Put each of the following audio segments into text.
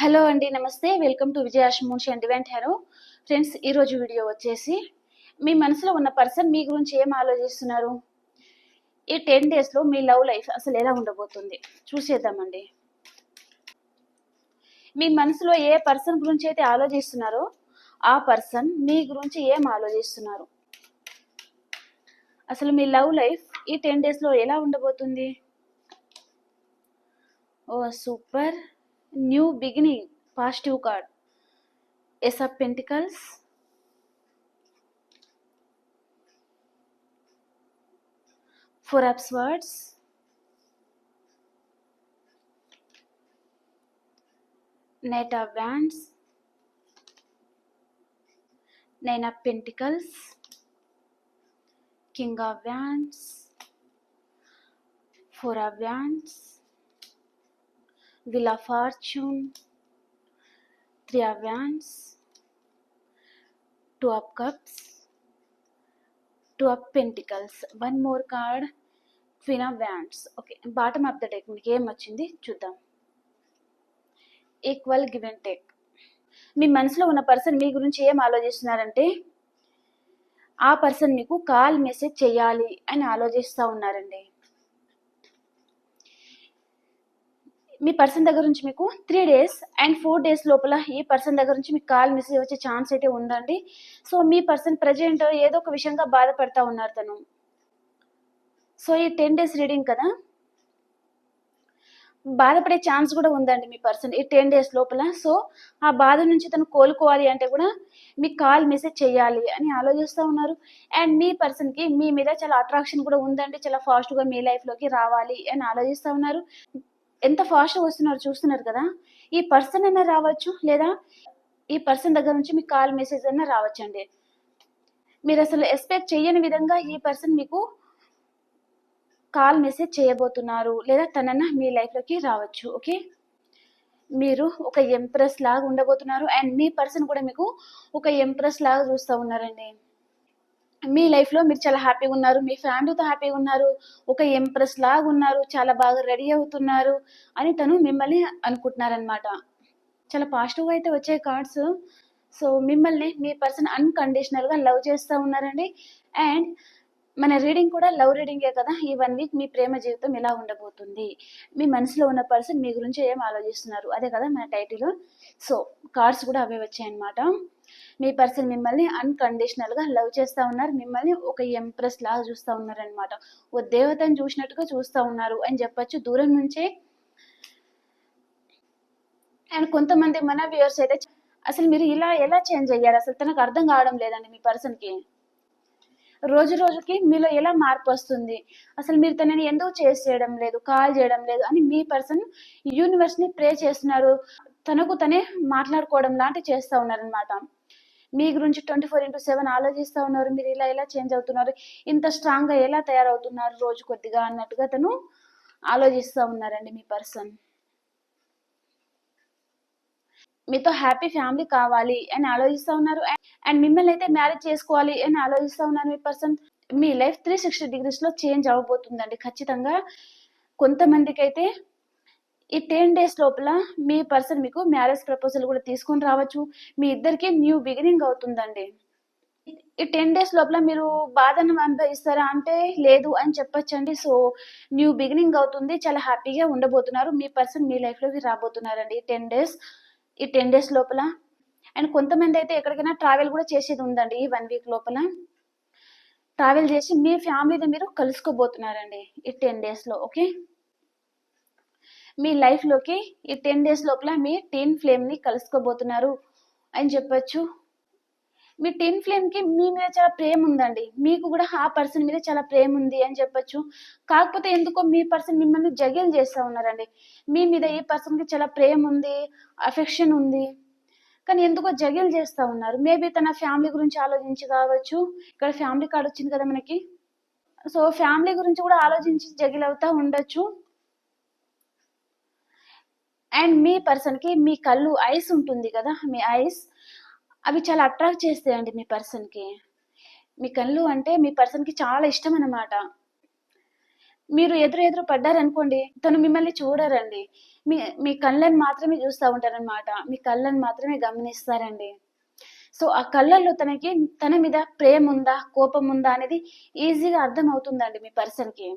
Hello అండి, నమస్తే. Welcome to విజయాశ్మూన్షి అండ్ ఈవెంట్ హెరో. ఫ్రెండ్స్, ఈరోజు వీడియో వచ్చేసి మీ మనసులో ఉన్న పర్సన్ మీ గురించి ఏం ఆలోచిస్తున్నారు, ఈ 10 డేస్లో మీ లవ్ లైఫ్ అసలు ఎలా ఉండబోతుంది చూసేద్దామండి. మీ మనసులో ఏ పర్సన్ గురించి అయితే ఆలోచిస్తున్నారో ఆ పర్సన్ మీ గురించి ఏం ఆలోచిస్తున్నారు, అసలు మీ లవ్ లైఫ్ ఈ 10 డేస్లో ఎలా ఉండబోతుంది. ఓ super, new beginning, positive card, ace of pentacles, Four of Swords, Knight of Wands, Nine of Pentacles, King of Wands, Four of Wands, Wheel of Fortune, Three of Wands, Two of Cups, Two of Pentacles. One more card, Queen of Wands. Okay, bottom of the deck మీకు ఏం వచ్చింది చూద్దాం. Equal give and take. మీ మనసులో ఉన్న person మీ గురించి ఏం ఆలోచిస్తున్నారంటే ఆ పర్సన్ మీకు కాల్ మెసేజ్ చేయాలి అని ఆలోచిస్తూ ఉన్నారండి. మీ పర్సన్ దగ్గర నుంచి మీకు 3 days అండ్ 4 days లోపల ఈ పర్సన్ దగ్గర నుంచి మీకు కాల్ మెసేజ్ వచ్చే ఛాన్స్ అయితే ఉందండి. సో మీ పర్సన్ ప్రజెంట్ ఏదో ఒక విషయంగా బాధపడతా ఉన్నారు తను. సో ఈ 10 days రీడింగ్ కదా, బాధపడే ఛాన్స్ కూడా ఉందండి మీ పర్సన్ ఈ 10 days లోపల. సో ఆ బాధ నుంచి తను కోలుకోవాలి అంటే కూడా మీకు కాల్ మెసేజ్ చేయాలి అని ఆలోచిస్తూ ఉన్నారు. అండ్ మీ పర్సన్కి మీ మీద చాలా అట్రాక్షన్ కూడా ఉందండి, చాలా ఫాస్ట్గా మీ లైఫ్లోకి రావాలి అని ఆలోచిస్తూ ఉన్నారు. ఎంత ఫాస్ట్గా వస్తున్నారు చూస్తున్నారు కదా. ఈ పర్సన్ అయినా రావచ్చు, లేదా ఈ పర్సన్ దగ్గర నుంచి మీకు కాల్ మెసేజ్ అయినా రావచ్చండి. మీరు అసలు ఎక్స్పెక్ట్ చేయని విధంగా ఈ పర్సన్ మీకు కాల్ మెసేజ్ చేయబోతున్నారు, లేదా తనన్నా మీ లైఫ్లోకి రావచ్చు. ఓకే, మీరు ఒక ఎంప్రెస్ లాగా ఉండబోతున్నారు అండ్ మీ పర్సన్ కూడా మీకు ఒక ఎంప్రెస్ లాగా చూస్తూ ఉన్నారండి. మీ లైఫ్లో మీరు చాలా హ్యాపీగా ఉన్నారు, మీ ఫ్యామిలీతో హ్యాపీగా ఉన్నారు, ఒక ఎంప్రెస్ లాగా ఉన్నారు, చాలా బాగా రెడీ అవుతున్నారు అని తను మిమ్మల్ని అనుకుంటున్నారనమాట. చాలా పాజిటివ్గా అయితే వచ్చే కార్డ్స్. సో మిమ్మల్ని మీ పర్సన్ అన్కండిషనల్గా లవ్ చేస్తూ ఉన్నారండి. అండ్ మన రీడింగ్ కూడా లవ్ రీడింగే కదా. ఈ 1 week మీ ప్రేమ జీవితం ఎలా ఉండబోతుంది, మీ మనసులో ఉన్న పర్సన్ మీ గురించి ఏం ఆలోచిస్తున్నారు, అదే కదా మన టైటిల్. సో కార్డ్స్ కూడా అవే వచ్చాయన్నమాట. మీ పర్సన్ మిమ్మల్ని అన్కండిషనల్గా లవ్ చేస్తూ ఉన్నారు, మిమ్మల్ని ఒక ఎంప్రెస్ లాగా చూస్తూ ఉన్నారు అనమాట. ఓ దేవతను చూసినట్టుగా చూస్తూ ఉన్నారు అని చెప్పచ్చు దూరం నుంచే. అండ్ కొంతమంది మన వ్యూవర్స్ అయితే అసలు మీరు ఇలా ఎలా చేంజ్ అయ్యారు, అసలు తనకు అర్థం కావడం లేదండి. మీ పర్సన్కి రోజు రోజుకి మీలో ఎలా మార్పు వస్తుంది, అసలు మీరు తనని ఎందుకు చేయడం లేదు, కాల్ చేయడం లేదు అని మీ పర్సన్ యూనివర్స్ని ప్రే చేస్తున్నారు. తనకు తనే మాట్లాడుకోవడం లాంటి చేస్తూ ఉన్నారనమాట. మీ గురించి 24/7 ఆలోచిస్తూ ఉన్నారు. మీరు ఇలా ఎలా చేంజ్ అవుతున్నారు, ఇంత స్ట్రాంగ్గా ఎలా తయారవుతున్నారు రోజు కొద్దిగా అన్నట్టుగా తను ఆలోచిస్తూ ఉన్నారండి. మీ పర్సన్ మీతో హ్యాపీ ఫ్యామిలీ కావాలి అని ఆలోచిస్తూ ఉన్నారు. అండ్ మిమ్మల్ని అయితే మ్యారేజ్ చేసుకోవాలి అని ఆలోచిస్తూ ఉన్నారు. మీ పర్సన్ మీ లైఫ్ 360 degreesలో చేంజ్ అవ్వబోతుందండి ఖచ్చితంగా. కొంతమందికి అయితే ఈ 10 days లోపల మీ పర్సన్ మీకు మ్యారేజ్ ప్రపోజల్ కూడా తీసుకొని రావచ్చు. మీ ఇద్దరికి న్యూ బిగినింగ్ అవుతుందండి. ఈ 10 days లోపల మీరు బాధను అనుభవిస్తారా అంటే లేదు అని చెప్పొచ్చండి. సో న్యూ బిగినింగ్ అవుతుంది, చాలా హ్యాపీగా ఉండబోతున్నారు. మీ పర్సన్ మీ లైఫ్లోకి రాబోతున్నారండి ఈ 10 days లోపల. అండ్ కొంతమంది అయితే ఎక్కడికైనా ట్రావెల్ కూడా చేసేది ఉందండి ఈ 1 week లోపల. ట్రావెల్ చేసి మీ ఫ్యామిలీని మీరు కలుసుకోబోతున్నారండి ఈ 10 daysలో. ఓకే, మీ లైఫ్లోకి ఈ 10 days లోపల మీ టీన్ ఫ్లేమ్ని కలుసుకోబోతున్నారు అని చెప్పొచ్చు. మీ టీన్ ఫ్లేమ్కి మీ మీద చాలా ప్రేమ ఉందండి, మీకు కూడా ఆ పర్సన్ మీద చాలా ప్రేమ ఉంది అని చెప్పొచ్చు. కాకపోతే ఎందుకో మీ పర్సన్ మిమ్మల్ని జగేలు చేస్తూ ఉన్నారండి. మీ మీద ఈ పర్సన్కి చాలా ప్రేమ ఉంది, అఫెక్షన్ ఉంది, కానీ ఎందుకో జగేలు చేస్తూ ఉన్నారు. మేబీ తన ఫ్యామిలీ గురించి ఆలోచించి కావచ్చు. ఇక్కడ ఫ్యామిలీ కార్డ్ వచ్చింది కదా మనకి. సో ఫ్యామిలీ గురించి కూడా ఆలోచించి జగిల్ అవుతా ఉండొచ్చు. అండ్ మీ పర్సన్కి మీ కళ్ళు, ఐస్ ఉంటుంది కదా, మీ ఐస్ అవి చాలా అట్రాక్ట్ చేస్తాయండి మీ పర్సన్కి. మీ కళ్ళు అంటే మీ పర్సన్కి చాలా ఇష్టం అన్నమాట. మీరు ఎదురు పడ్డారనుకోండి, తను మిమ్మల్ని చూడరండి. మీ మీ కళ్ళని మాత్రమే చూస్తా ఉంటారనమాట. మీ కళ్ళని మాత్రమే గమనిస్తారండి. సో, ఆ కళ్ళల్లో తనకి తన మీద ప్రేముందా, కోపముందా అనేది ఈజీగా అర్థమవుతుందండి మీ పర్సన్‌కి.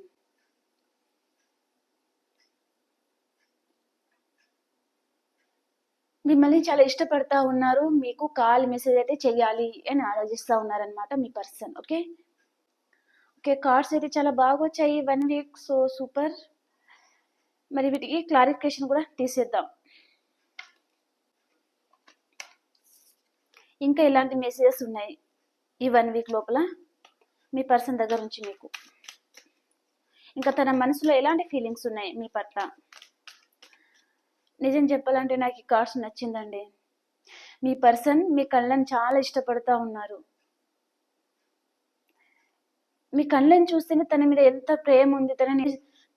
మిమ్మల్ని చాలా ఇష్టపడతా ఉన్నారు. మీకు కాల్, మెసేజ్ అయితే చెయ్యాలి అని ఆలోచిస్తా ఉన్నారనమాట మీ పర్సన్. ఓకే. ఓకే. కార్డ్స్ అయితే చాలా బాగొచ్చాయి 1 వీక్. So, super. మరి వీటికి క్లారిఫికేషన్ కూడా తీసేద్దాం. ఇంకా ఎలాంటి మెసేజెస్ ఉన్నాయి ఈ 1 వీక్ లోపల మీ పర్సన్ దగ్గర నుంచి మీకు? ఇంకా తన మనసులో ఎలాంటి ఫీలింగ్స్ ఉన్నాయి మీ పట్ల? నిజం చెప్పాలంటే నాకు ఈ కార్డ్స్ నచ్చిందండి. మీ పర్సన్ మీ కళ్ళని చాలా ఇష్టపడతా ఉన్నారు. మీ కళ్ళని చూస్తేనే తన మీద ఎంత ప్రేమ ఉంది,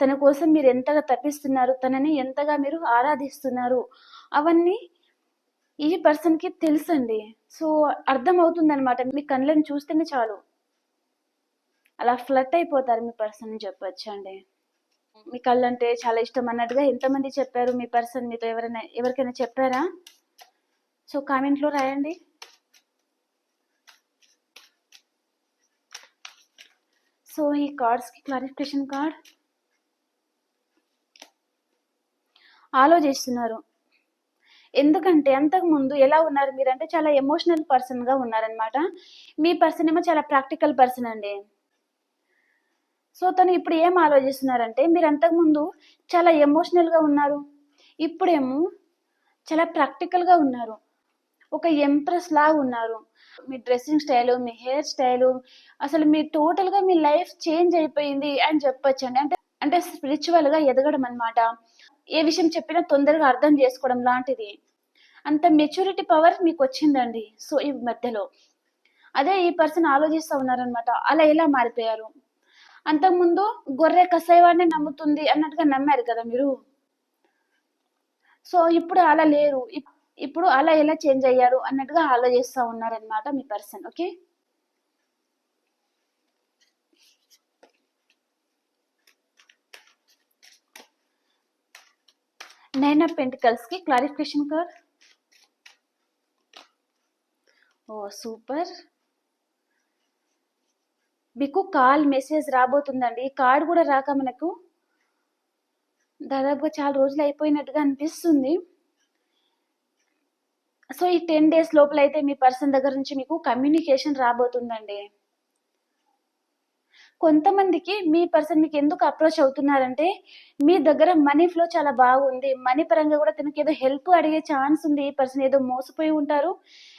తన కోసం మీరు ఎంతగా తప్పిస్తున్నారు, తనని ఎంతగా మీరు ఆరాధిస్తున్నారు, అవన్నీ ఈ పర్సన్‌కి తెలుసండి. సో, అర్థమవుతుందనమాట. మీ కళ్ళని చూస్తేనే చాలు. అలా ఫ్లట్ అయిపోతారు మీ పర్సన్ అని చెప్పొచ్చండి. మీ కళ్ళంటే చాలా ఇష్టం అన్నట్టుగా ఎంతమంది చెప్పారు? మీ పర్సన్ మీతో ఎవరికైనా చెప్పారా? సో, కామెంట్‌లో రాయండి. సో, ఈ కార్డ్స్‌కి క్లారిఫికేషన్ కార్డ్. ఆలోచిస్తున్నారు. ఎందుకంటే అంతకుముందు ఎలా ఉన్నారు మీరంటే చాలా ఎమోషనల్ పర్సన్‌గా ఉన్నారనమాట. మీ పర్సన్ ఏమో చాలా ప్రాక్టికల్ పర్సన్ అండి. సో, తను ఇప్పుడు ఏం ఆలోచిస్తున్నారంటే మీరు అంతకుముందు చాలా ఎమోషనల్‌గా ఉన్నారు. ఇప్పుడేమో చాలా ప్రాక్టికల్‌గా ఉన్నారు. ఒక ఎంప్రెస్ లాగా ఉన్నారు. మీ డ్రెస్సింగ్ స్టైలు, మీ హెయిర్ స్టైలు, అసలు మీ టోటల్‌గా మీ లైఫ్ చేంజ్ అయిపోయింది అని చెప్పొచ్చండి. అంటే స్పిరిచువల్‌గా ఎదగడం అన్నమాట. ఏ విషయం చెప్పినా తొందరగా అర్థం చేసుకోవడం లాంటిది. అంత మెచ్యూరిటీ పవర్ మీకొచ్చిందండి. సో, ఈ మధ్యలో. అదే ఈ పర్సన్ ఆలోచిస్తా ఉన్నారనమాట. అలా ఎలా మారిపోయారు? అంతకుముందు గొర్రె కసాయివాడినే నమ్ముతుంది అన్నట్టుగా నమ్మారు కదా మీరు. సో, ఇప్పుడు అలా లేరు. ఇప్పుడు అలా ఎలా చేంజ్ అయ్యారు అన్నట్టుగా ఆలోచిస్తా ఉన్నారనమాట మీ person. Okay. Nine of pentacles కి క్లారిఫికేషన్ కార్డ్. ఓ సూపర్. మీకు కాల్, మెసేజ్ రాబోతుందండి. ఈ కార్డ్ కూడా రాక మనకు దాదాపుగా చాలా రోజులు అయిపోయినట్టుగా అనిపిస్తుంది. సో, ఈ 10 డేస్ లోపల అయితే మీ పర్సన్ దగ్గర నుంచి మీకు కమ్యూనికేషన్ రాబోతుందండి. కొంతమందికి మీ పర్సన్ మీకు ఎందుకు అప్రోచ్ అవుతున్నారంటే మీ దగ్గర మనీ ఫ్లో చాలా బాగుంది. మనీ పరంగా కూడా తనకి ఏదో హెల్ప్ అడిగే ఛాన్స్ ఉంది. ఈ పర్సన్ ఏదో మోసపోయి ఉంటారు.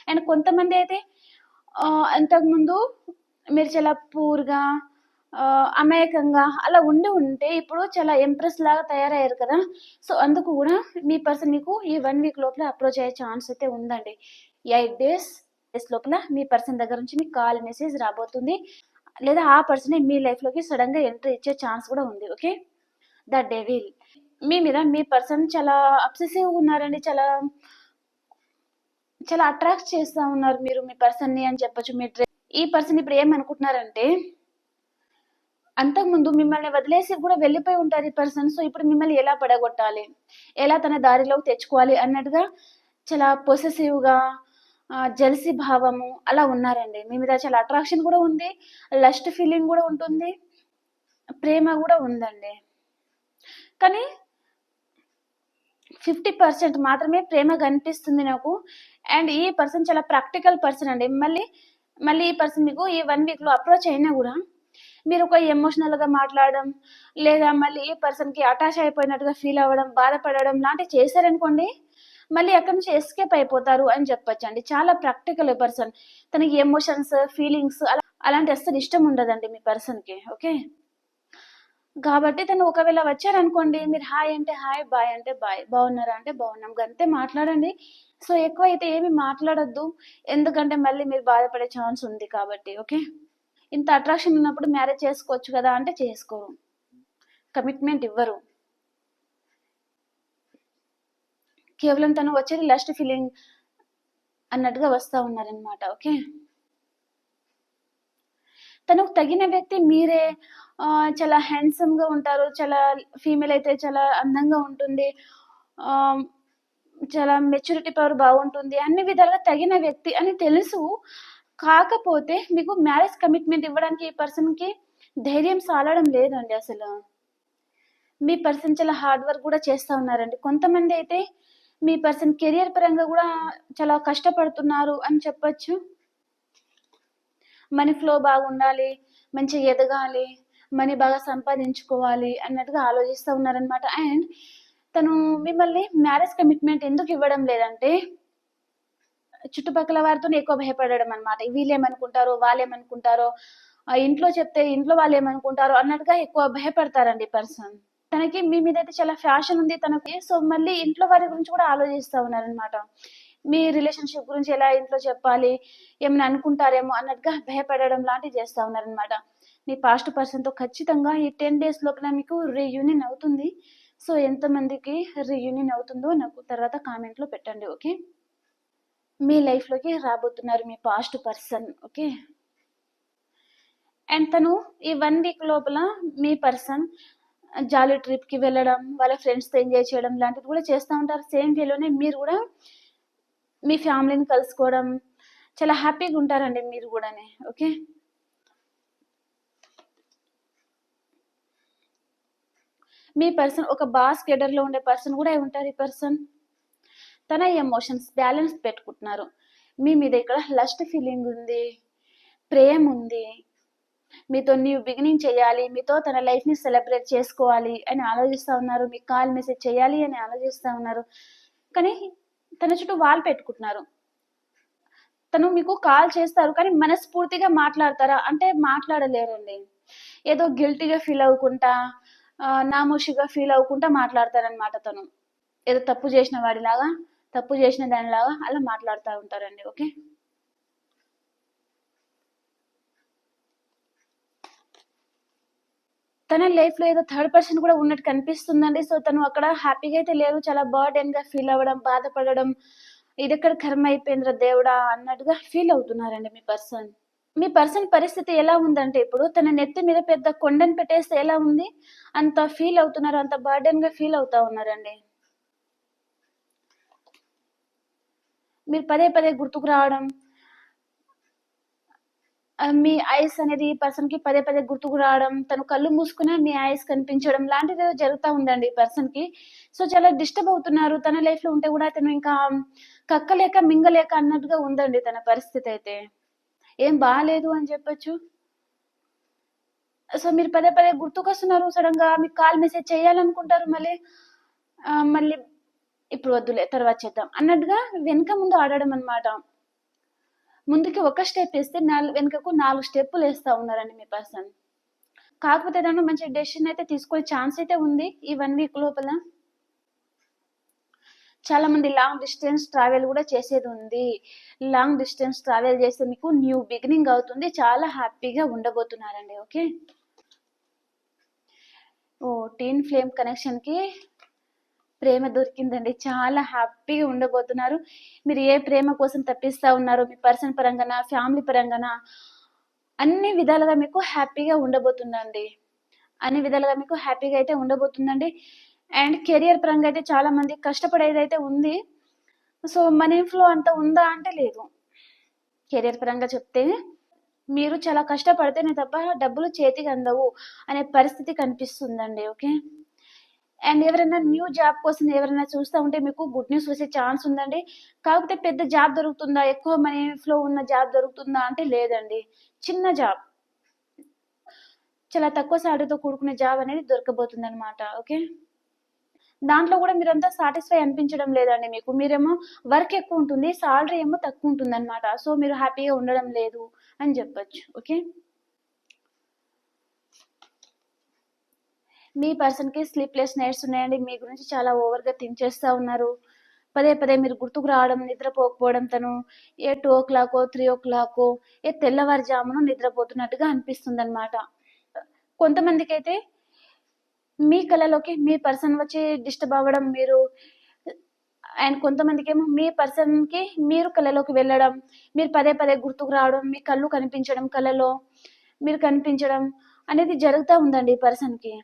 అండ్ కొంతమంది అయితే అంతకుముందు మీరు చాలా పూర్‌గా అమాయకంగా అలా ఉంటే ఇప్పుడు చాలా ఇంప్రెస్ లాగా తయారయ్యారు కదా! సో, అందుకు కూడా మీ పర్సన్ మీకు ఈ 1 వీక్ లోపల అప్రోచ్ అయ్యే ఛాన్స్ అయితే ఉందండి. 8 డేస్ లోపల మీ పర్సన్ దగ్గర నుంచి మీకు కాల్, మెసేజ్ రాబోతుంది. లేదా ఆ పర్సనే మీ లైఫ్‌లోకి సడెన్‌గా ఎంట్రీ ఇచ్చే ఛాన్స్ కూడా ఉంది. ఓకే. The devil. మీ మీద మీ పర్సన్ చాలా అబ్సెసివ్‌గా ఉన్నారండి. చాలా చాలా అట్రాక్ట్ చేస్తా ఉన్నారు మీరు మీ పర్సన్‌ని అని చెప్పొచ్చు. ఈ పర్సన్ ఇప్పుడు ఏమనుకుంటున్నారంటే అంతకుముందు మిమ్మల్ని వదిలేసి కూడా వెళ్ళిపోయి ఉంటారు ఈ పర్సన్. సో, ఇప్పుడు మిమ్మల్ని ఎలా పడగొట్టాలి? ఎలా తన దారిలోకి తెచ్చుకోవాలి అన్నట్టుగా చాలా పొసెసివ్‌గా జెలసీ భావము అలా ఉన్నారండి. మీ మీద చాలా అట్రాక్షన్ కూడా ఉంది. లస్ట్ ఫీలింగ్ కూడా ఉంటుంది. ప్రేమ కూడా ఉందండి. కానీ 50% మాత్రమే ప్రేమ కనిపిస్తుంది నాకు. అండ్ ఈ పర్సన్ చాలా ప్రాక్టికల్ పర్సన్ అండి. మళ్ళీ ఈ పర్సన్ మీకు ఈ 1 వీక్‌లో అప్రోచ్ అయినా గూడా మీరు ఒక ఎమోషనల్‌గా మాట్లాడడం, లేదా మళ్ళీ ఈ పర్సన్‌కి అటాచ్ అయిపోయినట్టుగా ఫీల్ అవ్వడం, బాధపడడం లాంటివి చేశారనుకోండి, మళ్ళీ అక్కడి నుంచి ఎస్కేప్ అయిపోతారు అని చెప్పొచ్చండి. చాలా ప్రాక్టికల్ పర్సన్. తనకి ఎమోషన్స్, ఫీలింగ్స్ అలాంటి అస్సలు ఇష్టం ఉండదండి మీ పర్సన్‌కి. ఓకే. కాబట్టి తను ఒకవేళ వచ్చారనుకోండి, మీరు హాయ్ అంటే హాయ్, బాయ్ అంటే బాయ్, బాగున్నారా అంటే బాగున్నాం, గంతే మాట్లాడండి. సో, ఎక్కువైతే ఏమి మాట్లాడొద్దు. ఎందుకంటే మళ్ళీ మీరు బాధపడే ఛాన్స్ ఉంది కాబట్టి. ఓకే. ఇంత అట్రాక్షన్ ఉన్నప్పుడు మ్యారేజ్ చేసుకోవచ్చు కదా అంటే చేసుకోరు. కమిట్మెంట్ ఇవ్వరు. కేవలం తను వచ్చేది లస్ట్ ఫీలింగ్ అన్నట్టుగా వస్తా ఉన్నారనమాట. ఓకే. తనకు తగిన వ్యక్తి మీరే. చాలా హ్యాండ్సమ్‌గా ఉంటారు. చాలా ఫీమేల్ అయితే చాలా అందంగా ఉంటుంది. ఆహ్, చాలా మెచ్యూరిటీ పవర్ బాగుంటుంది. అన్ని విధాలుగా తగిన వ్యక్తి అని తెలుసు. కాకపోతే మీకు మ్యారేజ్ కమిట్మెంట్ ఇవ్వడానికి ఈ పర్సన్‌కి ధైర్యం సాలడం లేదండి అసలు. మీ పర్సన్ చాలా హార్డ్ వర్క్ కూడా చేస్తా ఉన్నారండి. కొంతమంది అయితే మీ పర్సన్ కెరియర్ పరంగా కూడా చాలా కష్టపడుతున్నారు అని చెప్పొచ్చు. మనీ ఫ్లో బాగుండాలి, మంచిగా ఎదగాలి, మనీ బాగా సంపాదించుకోవాలి అన్నట్టుగా ఆలోచిస్తూ ఉన్నారనమాట. అండ్ తను మిమ్మల్ని మ్యారేజ్ కమిట్మెంట్ ఎందుకు ఇవ్వడం లేదంటే చుట్టుపక్కల వారితోనే ఎక్కువ భయపడడం అనమాట. వీళ్ళేమనుకుంటారో, వాళ్ళేమనుకుంటారో, ఇంట్లో చెప్తే ఇంట్లో వాళ్ళేమనుకుంటారో అన్నట్టుగా ఎక్కువ భయపడతారండి పర్సన్. తనకి మీ మీదైతే చాలా ఫ్యాషన్ ఉంది తనకి. సో, మళ్ళీ ఇంట్లో వారి గురించి కూడా ఆలోచిస్తా ఉన్నారనమాట. మీ రిలేషన్‌షిప్ గురించి ఎలా ఇంట్లో చెప్పాలి, ఏమైనా అనుకుంటారేమో అన్నట్టుగా భయపడడం లాంటివి చేస్తా ఉన్నారనమాట. మీ పాస్ట్ పర్సన్‌తో ఖచ్చితంగా ఈ 10 డేస్ లోపల మీకు రీయూనియన్ అవుతుంది. సో, ఎంతమందికి రీయూనియన్ అవుతుందో నాకు తర్వాత కామెంట్‌లో పెట్టండి. ఓకే. మీ లైఫ్‌లోకి రాబోతున్నారు మీ పాస్ట్ పర్సన్. ఓకే. అండ్ తను ఈ 1 వీక్ లోపల మీ పర్సన్ జాలీ ట్రిప్‌కి వెళ్ళడం, వాళ్ళ ఫ్రెండ్స్‌తో ఎంజాయ్ చేయడం లాంటివి కూడా చేస్తా ఉంటారు. సేమ్ వేలోనే మీరు కూడా మీ ఫ్యామిలీని కలుసుకోవడం, చాలా హ్యాపీగా ఉంటారండి మీరు గూడాని. ఓకే. మీ పర్సన్ ఒక బాస్ కేడర్‌లో ఉండే పర్సన్ కూడా అయి ఉంటారు ఈ పర్సన్. తన ఎమోషన్స్ బ్యాలెన్స్ పెట్టుకుంటున్నారు. మీ మీద ఇక్కడ లస్ట్ ఫీలింగ్ ఉంది, ప్రేమ ఉంది. మీతో న్యూ బిగినింగ్ చేయాలి, మీతో తన లైఫ్‌ని సెలబ్రేట్ చేసుకోవాలి అని ఆలోచిస్తా ఉన్నారు. మీకు కాల్, మెసేజ్ చేయాలి అని ఆలోచిస్తా ఉన్నారు. కానీ తన చుట్టూ వాల్ పెట్టుకుంటున్నారు. తను మీకు కాల్ చేస్తారు కానీ మనస్ఫూర్తిగా మాట్లాడతారా అంటే మాట్లాడలేరండి. ఏదో గిల్టీగా ఫీల్ అవ్వుకుంటా, నామోషిగా ఫీల్ అవ్వుకుంటా మాట్లాడతారనమాట తను. ఏదో తప్పు చేసిన వాడిలాగా, తప్పు చేసిన దానిలాగా అలా మాట్లాడుతా ఉంటారండి. ఓకే. తన లైఫ్‌లో ఏదో థర్డ్ పర్సన్ కూడా ఉన్నట్టు కనిపిస్తుందండి. సో, తను అక్కడ హ్యాపీగా అయితే లేరు. చాలా బర్డెన్‌గా ఫీల్ అవ్వడం, బాధపడడం, ఇదెక్కడ కర్మ అయిపోయిందిరా దేవుడా అన్నట్టుగా ఫీల్ అవుతున్నారండి మీ పర్సన్. మీ పర్సన్ పరిస్థితి ఎలా ఉందంటే ఇప్పుడు తన నెత్తి మీద పెద్ద కొండను పెట్టేస్తే ఎలా ఉంది? అంత ఫీల్ అవుతున్నారు. అంత బర్డెన్‌గా ఫీల్ అవుతా ఉన్నారండి. మీరు పదే పదే గుర్తుకు రావడం, మీ ఐస్ అనేది ఈ పర్సన్‌కి పదే పదే గుర్తుకు రావడం, తను కళ్ళు మూసుకున్నా మీ ఐస్ కనిపించడం లాంటిదేదో జరుగుతా ఉందండి ఈ పర్సన్‌కి. సో, చాలా డిస్టర్బ్ అవుతున్నారు. తన లైఫ్‌లో ఉంటే గూడా తను ఇంకా కక్కలేక, మింగలేక అన్నట్టుగా ఉందండి తన పరిస్థితయితే. ఏం బాలేదు అని చెప్పొచ్చు. సో, మీరు పదే పదే గుర్తుకొస్తున్నారు. సడెన్‌గా మీకు కాల్, మెసేజ్ చేయాలనుకుంటారు మళ్ళీ. మళ్ళీ ఇప్పుడు వద్దులే తర్వాత చేద్దాం అన్నట్టుగా వెనక ముందు ఆడడం అన్నమాట. ముందుకి ఒక స్టెప్ ఏస్తే వెనుకకు 4 స్టెప్పులేస్తా ఉన్నారండి మీ పర్సన్. కాకపోతే ఏదన్నా మంచి డెసిషన్ అయితే తీసుకునే ఛాన్స్ అయితే ఉంది ఈ 1 వీక్ లోపల. చాలా మంది లాంగ్ డిస్టెన్స్ ట్రావెల్ కూడా చేసేదుంది. లాంగ్ డిస్టెన్స్ ట్రావెల్ చేస్తే మీకు న్యూ బిగినింగ్ అవుతుంది. చాలా హ్యాపీగా ఉండబోతున్నారండి. ఓకే. ఓహ్! టీన్ ఫ్లేమ్ కనెక్షన్‌కి ప్రేమ దొరికిందండి. చాలా హ్యాపీగా ఉండబోతున్నారు. మీరు ఏ ప్రేమ కోసం తప్పిస్తా ఉన్నారో మీ పర్సన్ పరంగాన, ఫ్యామిలీ పరంగాన అన్ని విధాలుగా మీకు హ్యాపీగా ఉండబోతుందండి. అన్ని విధాలుగా మీకు హ్యాపీగా అయితే ఉండబోతుందండి. అండ్ కెరియర్ పరంగా అయితే చాలా మంది కష్టపడేదైతే ఉంది. సో, మనీ ఫ్లో అంత ఉందా అంటే లేదు. కెరియర్ పరంగా చెప్తే మీరు చాలా కష్టపడితేనే తప్ప డబ్బులు చేతికి అందవు అనే పరిస్థితి కనిపిస్తుందండి. ఓకే. అండ్ ఎవరైనా న్యూ జాబ్ కోసం ఎవరైనా చూస్తా ఉంటే మీకు గుడ్ న్యూస్ వచ్చే ఛాన్స్ ఉందండి. కాకపోతే పెద్ద జాబ్ దొరుకుతుందా? ఎక్కువ మనీ ఫ్లో ఉన్న జాబ్ దొరుకుతుందా అంటే లేదండి. చిన్న జాబ్. చాలా తక్కువ సాలరీతో కూడుకున్న జాబ్ అనేది దొరకబోతుందనమాట. ఓకే. దాంట్లో గూడా మీరంతా సాటిస్ఫై అనిపించడం లేదండి మీకు. మీరేమో వర్క్ ఎక్కువుంటుంది. సాలరీ ఏమో తక్కువుంటుందనమాట. సో, మీరు హ్యాపీగా ఉండడం లేదు అని జెప్పొచ్చు. ఓకే. మీ పర్సన్‌కి స్లీప్‌లెస్ నైట్స్ ఉన్నాయండి. మీ గురించి చాలా ఓవర్‌గా థింక్ చేస్తా ఉన్నారు. పదే పదే మీరు గుర్తుకు రావడం, నిద్రపోకపోవడం తను ఏ 2:00కో, 3:00కో తెల్లవారుజామున నిద్రపోతున్నట్టుగా అనిపిస్తుందనమాట. కొంతమందికైతే మీ కలలోకి మీ పర్సన్ వచ్చి డిస్టర్బ్ అవ్వడం మీరు అండ్ కొంతమందికేమో మీ పర్సన్‌కి మీరు కలలోకి వెళ్ళడం, మీరు పదే పదే గుర్తుకు రావడం, మీ కళ్ళు కనిపించడం కలలో, మీరు కనిపించడం అనేది జరుగుతూ ఉందండి ఈ పర్సన్కి.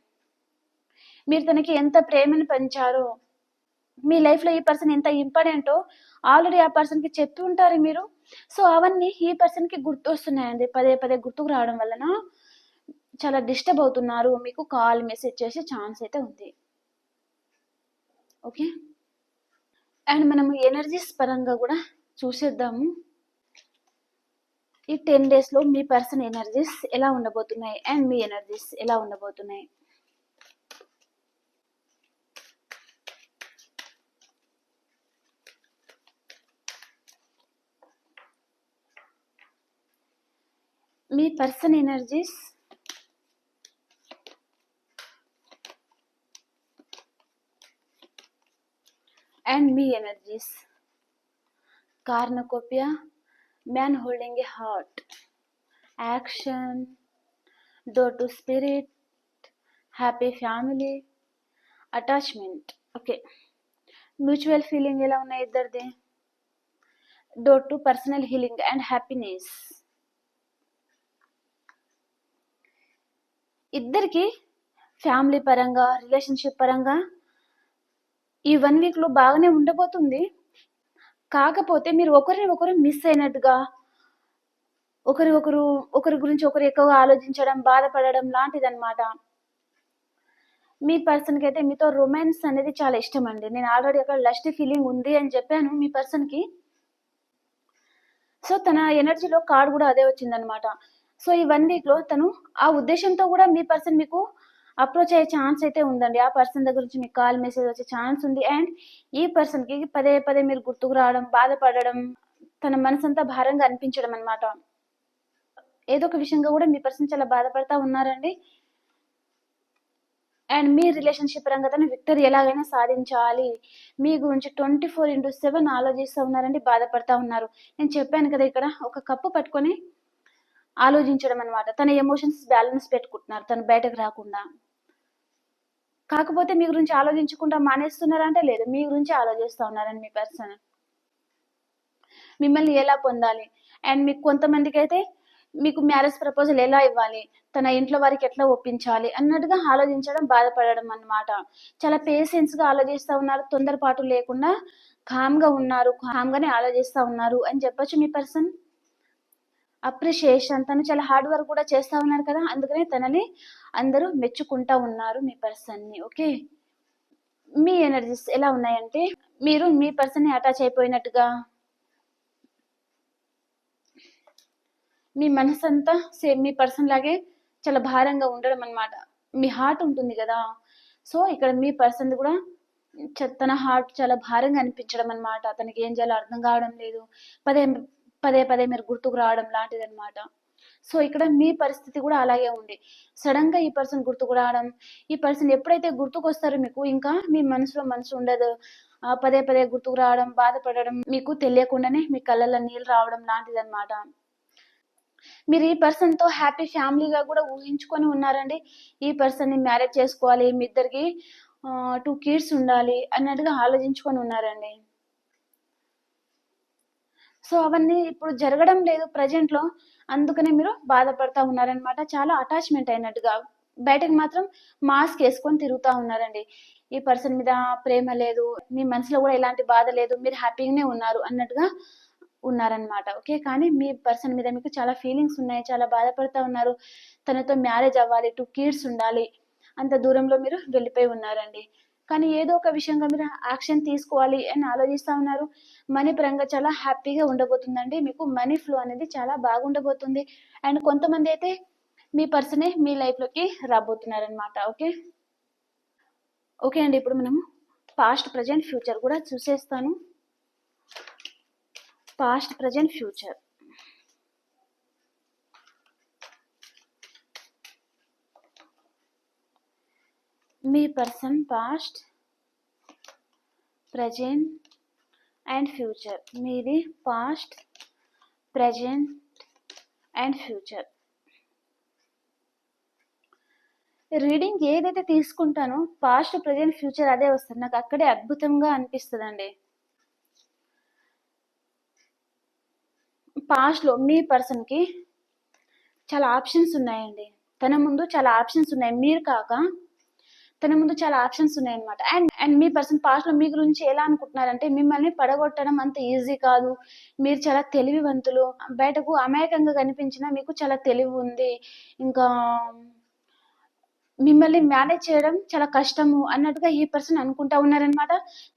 మీరు తనకి ఎంత ప్రేమను పెంచారో, మీ లైఫ్లో ఈ పర్సన్ ఎంత ఇంపార్టెంటో ఆల్రెడీ ఆ పర్సన్కి చెప్పి ఉంటారు మీరు. సో అవన్నీ ఈ పర్సన్కి గుర్తు వస్తున్నాయండి. పదే పదే గుర్తుకు రావడం వలన చాలా డిస్టర్బ్ అవుతున్నారు. మీకు కాల్ మెసేజ్ చేసే ఛాన్స్ అయితే ఉంది. ఓకే, అండ్ మనము ఎనర్జీస్ పరంగా కూడా చూసేద్దాము. ఈ 10 డేస్లో మీ పర్సన్ ఎనర్జీస్ ఎలా ఉండబోతున్నాయి అండ్ మీ ఎనర్జీస్ ఎలా ఉండబోతున్నాయి. మీ పర్సన్ ఎనర్జీస్ అండ్ మీ energies. Cornucopia, man holding a heart, action, door to spirit, happy family, attachment. Okay, mutual feeling ఎలా ఉన్నాయి ఇద్దరిది. Door to personal healing and happiness. ఇద్దరికి ఫ్యామిలీ పరంగా, రిలేషన్షిప్ పరంగా ఈ 1 వీక్లో బాగానే ఉండబోతుంది. కాకపోతే మీరు ఒకరిని ఒకరు మిస్ అయినట్టుగా, ఒకరి గురించి ఒకరు ఎక్కువగా ఆలోచించడం, బాధపడడం లాంటిదన్నమాట. మీ పర్సన్కి అయితే మీతో రొమాన్స్ అనేది చాలా ఇష్టం అండి. నేను ఆల్రెడీ అక్కడ లస్ట్ ఫీలింగ్ ఉంది అని చెప్పాను మీ పర్సన్కి. సో తన ఎనర్జీలో కార్డ్ కూడా అదే వచ్చిందనమాట. సో ఈ 1 వీక్లో తను ఆ ఉద్దేశంతో కూడా మీ పర్సన్ మీకు అప్రోచ్ అయ్యే ఛాన్స్ అయితే ఉందండి. ఆ పర్సన్ దగ్గర నుంచి మీకు కాల్ మెసేజ్ వచ్చే ఛాన్స్ ఉంది. అండ్ ఈ పర్సన్కి పదే పదే మీరు గుర్తుకు రావడం, బాధపడడం, తన మనసంతా భారంగా అనిపించడం అనమాట. ఏదో ఒక విషయంగా కూడా మీ పర్సన్ చాలా బాధపడతా ఉన్నారండి. అండ్ మీ రిలేషన్షిప్ పరంగా తను విక్టరీ ఎలాగైనా సాధించాలి, మీ గురించి 24/7 ఆలోచిస్తూ ఉన్నారండి, బాధపడతా ఉన్నారు. నేను చెప్పాను కదా, ఇక్కడ ఒక కప్పు పట్టుకొని ఆలోచించడం అనమాట. తన ఎమోషన్స్ బ్యాలెన్స్ పెట్టుకుంటున్నారు తను బయటకు రాకుండా. కాకపోతే మీ గురించి ఆలోచించకుండా మానేస్తున్నారంటే లేదు, మీ గురించి ఆలోచిస్తూ ఉన్నారండి మీ పర్సన్. మిమ్మల్ని ఎలా పొందాలి, అండ్ మీకు కొంతమందికి అయితే మీకు మ్యారేజ్ ప్రపోజల్ ఎలా ఇవ్వాలి, తన ఇంట్లో వారికి ఎట్లా ఒప్పించాలి అన్నట్టుగా ఆలోచించడం, బాధపడడం అన్నమాట. చాలా పేషెన్స్గా ఆలోచిస్తూ ఉన్నారు, తొందరపాటు లేకుండా కామ్గా ఉన్నారు, కామ్గానే ఆలోచిస్తూ ఉన్నారు అని చెప్పొచ్చు మీ పర్సన్. అప్రిషియేషన్, తను చాలా హార్డ్ వర్క్ కూడా చేస్తూ ఉన్నారు కదా, అందుకనే తనని అందరూ మెచ్చుకుంటా ఉన్నారు మీ పర్సన్ని. ఓకే, మీ ఎనర్జీస్ ఎలా ఉన్నాయంటే మీరు మీ పర్సన్ని అటాచ్ అయిపోయినట్టుగా, మీ మనసు అంతా సేమ్ మీ పర్సన్ లాగే చాలా భారంగా ఉండడం అనమాట. మీ హార్ట్ ఉంటుంది కదా, సో ఇక్కడ మీ పర్సన్ కూడా తన హార్ట్ చాలా భారంగా అనిపించడం అనమాట. తనకి ఏం చేయాలో అర్థం కావడం లేదు, పదే పదే పదే మీరు గుర్తుకు రావడం లాంటిది అనమాట. సో ఇక్కడ మీ పరిస్థితి కూడా అలాగే ఉంది. సడన్ గా ఈ పర్సన్ గుర్తుకు రావడం, ఈ పర్సన్ ఎప్పుడైతే గుర్తుకు వస్తారో మీకు ఇంకా మీ మనసులో మనసు ఉండదు. పదే పదే గుర్తుకు రావడం, బాధపడడం, మీకు తెలియకుండానే మీ కళ్ళల్లో నీళ్ళు రావడం లాంటిది అనమాట. మీరు ఈ పర్సన్ తో హ్యాపీ ఫ్యామిలీగా కూడా ఊహించుకొని ఉన్నారండి. ఈ పర్సన్ ని మ్యారేజ్ చేసుకోవాలి, మీ ఇద్దరికి 2 కిడ్స్ ఉండాలి అన్నట్టుగా ఆలోచించుకొని ఉన్నారండి. సో అవన్నీ ఇప్పుడు జరగడం లేదు ప్రజెంట్ లో, అందుకనే మీరు బాధపడతా ఉన్నారనమాట. చాలా అటాచ్మెంట్ అయినట్టుగా, బయటకు మాత్రం మాస్క్ వేసుకొని తిరుగుతూ ఉన్నారండి. ఈ పర్సన్ మీద ప్రేమ లేదు, మీ మనసులో కూడా ఎలాంటి బాధ లేదు, మీరు హ్యాపీగానే ఉన్నారు అన్నట్టుగా ఉన్నారనమాట. ఓకే, కానీ మీ పర్సన్ మీద మీకు చాలా ఫీలింగ్స్ ఉన్నాయి, చాలా బాధపడతా ఉన్నారు. తనతో మ్యారేజ్ అవ్వాలి, 2 కిడ్స్ ఉండాలి, అంత దూరంలో మీరు వెళ్ళిపోయి ఉన్నారండి. కానీ ఏదో ఒక విషయంగా మీరు యాక్షన్ తీసుకోవాలి అని ఆలోచిస్తూ ఉన్నారు. మనీ పరంగా చాలా హ్యాపీగా ఉండబోతుందండి. మీకు మనీ ఫ్లో అనేది చాలా బాగుండబోతుంది. అండ్ కొంతమంది అయితే మీ పర్సనే మీ లైఫ్లోకి రాబోతున్నారనమాట. ఓకే, ఓకే అండి, ఇప్పుడు మనం పాస్ట్, ప్రజెంట్, ఫ్యూచర్ కూడా చూసేస్తాను. Past, present, future. మీ person past, present and future. మీది past, present and future. Reading ఏదైతే తీసుకుంటానో పాస్ట్, ప్రజెంట్, ఫ్యూచర్ అదే వస్తుంది నాకు. అక్కడే అద్భుతంగా అనిపిస్తుందండి. పాస్ట్లో మీ పర్సన్కి చాలా ఆప్షన్స్ ఉన్నాయండి. తన ముందు చాలా ఆప్షన్స్ ఉన్నాయి, మీరు కాక తన ముందు చాలా ఆప్షన్స్ ఉన్నాయి అనమాట. అండ్ మీ పర్సన్ పాస్ట్ లో మీ గురించి ఎలా అనుకుంటున్నారంటే మిమ్మల్ని పడగొట్టడం అంత ఈజీ కాదు, మీరు చాలా తెలివివంతులు, బయటకు అమాయకంగా కనిపించినా మీకు చాలా తెలివి ఉంది, ఇంకా మిమ్మల్ని మేనేజ్ చేయడం చాలా కష్టము అన్నట్టుగా ఈ పర్సన్ అనుకుంటా ఉన్నారనమాట.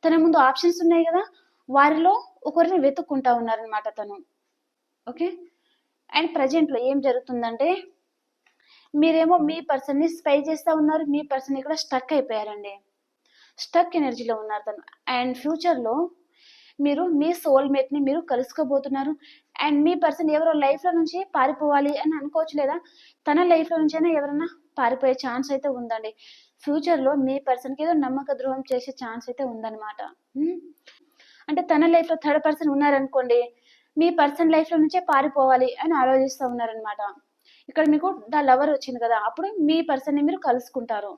తన ముందు ఆప్షన్స్ ఉన్నాయి కదా, వారిలో ఒకరిని వెతుక్కుంటా ఉన్నారనమాట తను. ఓకే. అండ్ ప్రజెంట్ లో ఏం జరుగుతుందంటే మీరేమో మీ పర్సన్ ని స్పై చేస్తా ఉన్నారు, మీ పర్సన్ ఇక్కడ స్టక్ అయిపోయారండి, స్టక్ ఎనర్జీలో ఉన్నారు తను. అండ్ ఫ్యూచర్ లో మీరు మీ సోల్మేట్ ని మీరు కలుసుకోబోతున్నారు. అండ్ మీ పర్సన్ ఎవరో లైఫ్ లో నుంచి పారిపోవాలి అని అనుకోవచ్చు, లేదా తన లైఫ్ లో నుంచి అయినా ఎవరైనా పారిపోయే ఛాన్స్ అయితే ఉందండి. ఫ్యూచర్ లో మీ పర్సన్ కి ఏదో నమ్మక ద్రోహం చేసే ఛాన్స్ అయితే ఉందన్నమాట. అంటే తన లైఫ్ లో థర్డ్ పర్సన్ ఉన్నారనుకోండి, మీ పర్సన్ లైఫ్ లో నుంచే పారిపోవాలి అని ఆలోచిస్తూ ఉన్నారనమాట. ఇక్కడ మీకు ద లవర్ వచ్చింది కదా, అప్పుడు మీ పర్సన్ ని మీరు కలుసుకుంటారు,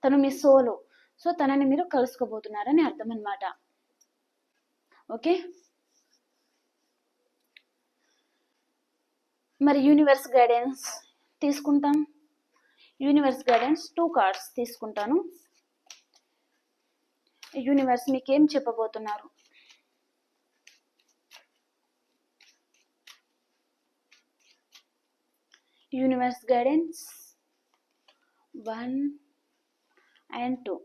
తను మీ సోలు, సో తనని మీరు కలుసుకోబోతున్నారని అర్థం అనమాట. ఓకే. మరి యూనివర్స్ గైడెన్స్ తీసుకుంటాం. యూనివర్స్ గైడెన్స్ 2 కార్డ్స్ తీసుకుంటాను. యూనివర్స్ మీకేం చెప్పబోతున్నారు? Universe guidance 1 and 2.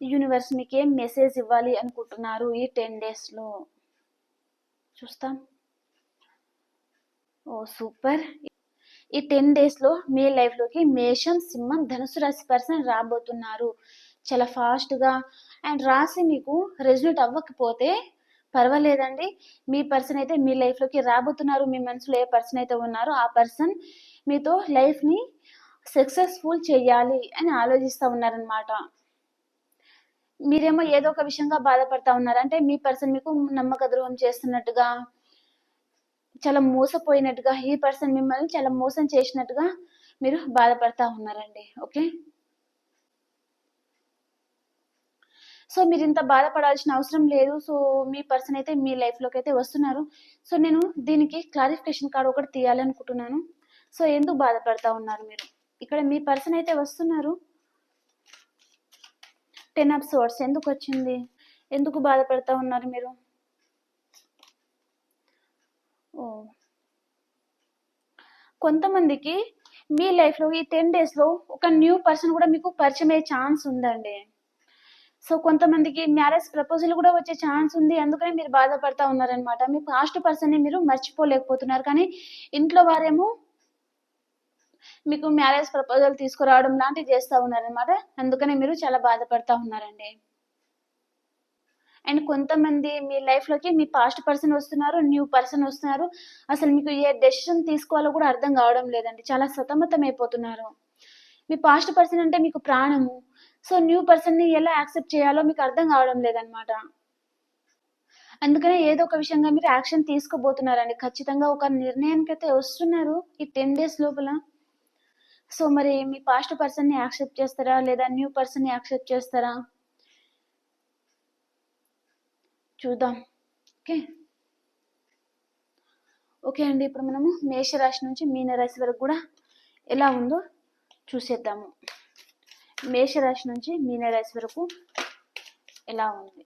యూనివర్స్ మీకేం మెసేజ్ ఇవ్వాలి అనుకుంటున్నారు ఈ 10 days లో? చూస్తాం. ఓ సూపర్. ఈ 10 days లో మీ లైఫ్ లోకి మేషం, సింహం, ధనుసు రాశి పర్సన్ రాబోతున్నారు చాలా ఫాస్ట్ గా. అండ్ రాశి మీకు రెజల్యూట్ అవ్వకపోతే పర్వాలేదండి, మీ పర్సన్ అయితే మీ లైఫ్ లోకి రాబోతున్నారు. మీ మనసులో ఏ పర్సన్ అయితే ఉన్నారో ఆ పర్సన్ మీతో లైఫ్ ని సక్సెస్ఫుల్ చెయ్యాలి అని ఆలోచిస్తూ ఉన్నారనమాట. మీరేమో ఏదో ఒక విషయంగా బాధపడతా ఉన్నారు, అంటే మీ పర్సన్ మీకు నమ్మక ద్రోహం చేస్తున్నట్టుగా, చాలా మోసపోయినట్టుగా, ఈ పర్సన్ మిమ్మల్ని చాలా మోసం చేసినట్టుగా మీరు బాధపడతా ఉన్నారండి. ఓకే. సో మీరు ఇంత బాధపడాల్సిన అవసరం లేదు. సో మీ పర్సన్ అయితే మీ లైఫ్ లోకి అయితే వస్తున్నారు. సో నేను దీనికి క్లారిఫికేషన్ కార్డ్ ఒకటి తీయాలనుకుంటున్నాను. సో ఎందుకు బాధపడతా ఉన్నారు మీరు? ఇక్కడ మీ పర్సన్ అయితే వస్తున్నారు. 10 of swords ఎందుకు వచ్చింది? ఎందుకు బాధపడతా ఉన్నారు మీరు? ఓ కొంతమందికి మీ లైఫ్ లో ఈ 10 days లో ఒక న్యూ పర్సన్ కూడా మీకు పరిచయం అయ్యే ఛాన్స్ ఉందండి. సో కొంతమందికి మ్యారేజ్ ప్రపోజల్ కూడా వచ్చే ఛాన్స్ ఉంది, అందుకని మీరు బాధపడతా ఉన్నారనమాట. మీ పాస్ట్ పర్సన్ ని మీరు మర్చిపోలేకపోతున్నారు, కానీ ఇంట్లో వారేమో మీకు మ్యారేజ్ ప్రపోజల్ తీసుకురావడం లాంటివి చేస్తూ ఉన్నారనమాట, అందుకని మీరు చాలా బాధపడతా ఉన్నారండి. అండ్ కొంతమంది మీ లైఫ్ లోకి మీ పాస్ట్ పర్సన్ వస్తున్నారు, న్యూ పర్సన్ వస్తున్నారు, అసలు మీకు ఏ డెసిషన్ తీసుకోవాలో కూడా అర్థం కావడం లేదండి, చాలా సతమతం అయిపోతున్నారు. మీ పాస్ట్ పర్సన్ అంటే మీకు ప్రాణము, సో న్యూ పర్సన్ ని ఎలా యాక్సెప్ట్ చేయాలో మీకు అర్థం కావడం లేదనమాట. అందుకనే ఏదో ఒక విషయంగా మీరు యాక్షన్ తీసుకోబోతున్నారండి, ఖచ్చితంగా ఒక నిర్ణయానికి అయితే వస్తున్నారు ఈ 10 days లోపల. సో మరి మీ పాస్ట్ పర్సన్ ని యాక్సెప్ట్ చేస్తారా, లేదా న్యూ పర్సన్ ని యాక్సెప్ట్ చేస్తారా చూద్దాం. ఓకే. ఓకే అండి, ఇప్పుడు మనము మేషరాశి నుంచి మీనరాశి వరకు కూడా ఎలా ఉందో చూసేద్దాము. మేషరాశి నుంచి మీనరాశి వరకు ఎలా ఉంది?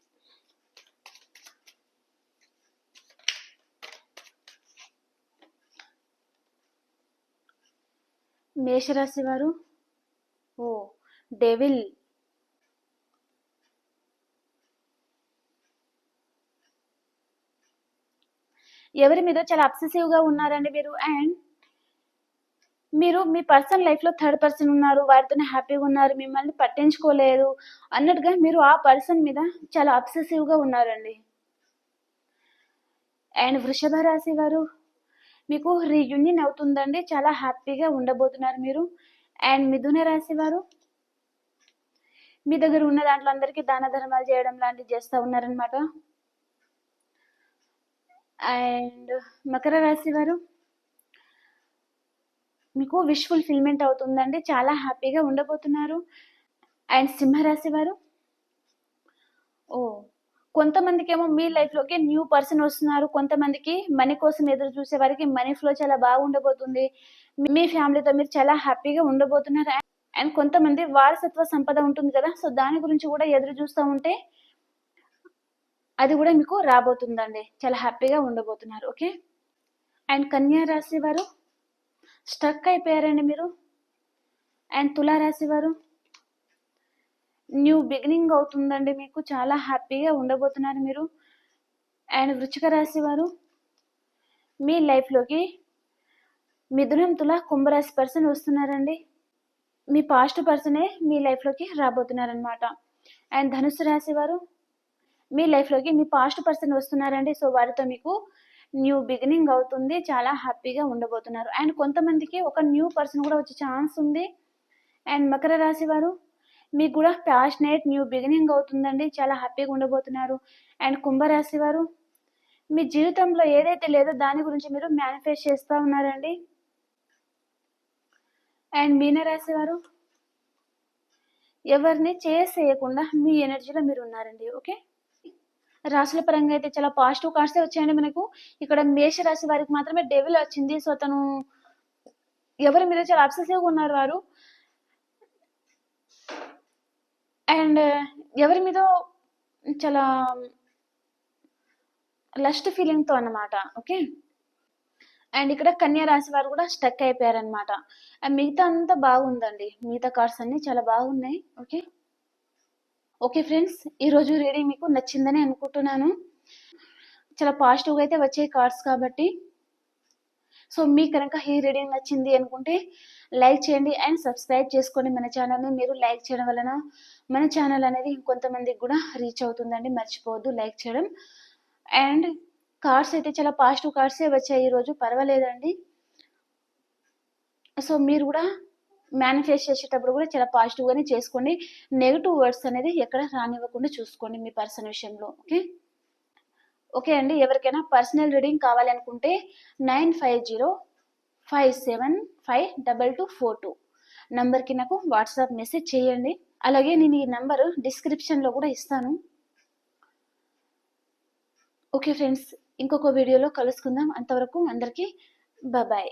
మేషరాశి వారు, ఓ డెవిల్, ఎవరి మీద చాలా అబ్సెసివ్ గా ఉన్నారండి మీరు. అండ్ మీరు మీ పర్సనల్ లైఫ్ లో థర్డ్ పర్సన్ ఉన్నారు, వారితోనే హ్యాపీగా ఉన్నారు, మిమ్మల్ని పట్టించుకోలేదు అన్నట్టుగా మీరు ఆ పర్సన్ మీద చాలా అబ్సెసివ్ గా ఉన్నారండి. అండ్ వృషభ రాశి వారు, మీకు రీయూనియన్ అవుతుందండి, చాలా హ్యాపీగా ఉండబోతున్నారు మీరు. అండ్ మిథున రాశి వారు, మీ దగ్గర ఉన్న దాంట్లో అందరికీ దాన ధర్మాలు చేయడం లాంటివి చేస్తూ ఉన్నారనమాట. అండ్ మకర రాశి వారు, మీకు విష్ ఫుల్ఫిల్మెంట్ అవుతుందండి, చాలా హ్యాపీగా ఉండబోతున్నారు. అండ్ సింహరాశి వారు, ఓ కొంతమందికి ఏమో మీ లైఫ్ లోకి న్యూ పర్సన్ వస్తున్నారు, కొంతమందికి మనీ కోసం ఎదురు చూసే వారికి మనీ ఫ్లో చాలా బాగుండబోతుంది, మీ ఫ్యామిలీతో మీరు చాలా హ్యాపీగా ఉండబోతున్నారు. అండ్ కొంతమంది వారసత్వ సంపద ఉంటుంది కదా, సో దాని గురించి కూడా ఎదురు చూస్తూ ఉంటే అది కూడా మీకు రాబోతుందండి. చాలా హ్యాపీగా ఉండబోతున్నారు. ఓకే. అండ్ కన్యా రాశి వారు స్ట్రక్ అయిపోయారండి మీరు. అండ్ తులా రాశి వారు న్యూ బిగినింగ్ అవుతుందండి, మీకు చాలా హ్యాపీగా ఉండబోతున్నారు మీరు. అండ్ వృశ్చిక రాశి వారు మీ లైఫ్లోకి మిథునం, తుల, కుంభరాశి పర్సన్ వస్తున్నారండి. మీ పాస్ట్ పర్సనే మీ లైఫ్లోకి రాబోతున్నారనమాట. అండ్ ధనుసు రాశి వారు మీ లైఫ్లోకి మీ పాస్ట్ పర్సన్ వస్తున్నారండి. సో వారితో మీకు న్యూ బిగినింగ్ అవుతుంది, చాలా హ్యాపీగా ఉండబోతున్నారు. అండ్ కొంతమందికి ఒక న్యూ పర్సన్ కూడా వచ్చే ఛాన్స్ ఉంది. అండ్ మకర రాశి వారు మీకు కూడా ప్యాషనేట్ న్యూ బిగినింగ్ అవుతుందండి, చాలా హ్యాపీగా ఉండబోతున్నారు. అండ్ కుంభరాశి వారు మీ జీవితంలో ఏదైతే లేదో దాని గురించి మీరు మేనిఫెస్ట్ చేస్తూ ఉన్నారండి. అండ్ మీనరాశి వారు ఎవరిని చేయకుండా మీ ఎనర్జీలో మీరు ఉన్నారండి. ఓకే. రాశుల పరంగా అయితే చాలా పాజిటివ్ కార్డ్సే వచ్చాయండి మనకు. ఇక్కడ మేష రాశి వారికి మాత్రమే డెవిల్ వచ్చింది. సో తను ఎవరి మీద చాలా అబ్సెసివ్గా ఉన్నారు వారు. అండ్ ఎవరి మీద చాలా లస్ట్ ఫీలింగ్తో అన్నమాట. ఓకే. అండ్ ఇక్కడ కన్యా రాశి వారు కూడా స్టక్ అయిపోయారనమాట. అండ్ మిగతా అంతా బాగుందండి, మిగతా కార్డ్స్ అన్ని చాలా బాగున్నాయి. ఓకే. ఓకే ఫ్రెండ్స్, ఈరోజు రీడింగ్ మీకు నచ్చిందని అనుకుంటున్నాను. చాలా పాజిటివ్గా అయితే వచ్చే కార్డ్స్ కాబట్టి. సో మీకు కనుక ఈ రీడింగ్ నచ్చింది అనుకుంటే లైక్ చేయండి అండ్ సబ్స్క్రైబ్ చేసుకోండి మన ఛానల్ని. మీరు లైక్ చేయడం వలన మన ఛానల్ అనేది ఇంకొంతమందికి కూడా రీచ్ అవుతుందండి, మర్చిపోవద్దు లైక్ చేయడం. అండ్ కార్డ్స్ అయితే చాలా పాజిటివ్ కార్డ్సే వచ్చాయి ఈరోజు, పర్వాలేదండి. సో మీరు కూడా మేనిఫెస్ట్ చేసేటప్పుడు కూడా చాలా పాజిటివ్గానే చేసుకోండి. నెగిటివ్ వర్డ్స్ అనేది ఎక్కడ రానివ్వకుండా చూసుకోండి మీ పర్సన్ విషయంలో. ఓకే. ఓకే అండి, ఎవరికైనా పర్సనల్ రీడింగ్ కావాలనుకుంటే 9505752242 నంబర్కి నాకు వాట్సాప్ మెసేజ్ చేయండి. అలాగే నేను ఈ నంబరు డిస్క్రిప్షన్లో కూడా ఇస్తాను. ఓకే ఫ్రెండ్స్, ఇంకొక వీడియోలో కలుసుకుందాం. అంతవరకు అందరికీ బాయ్.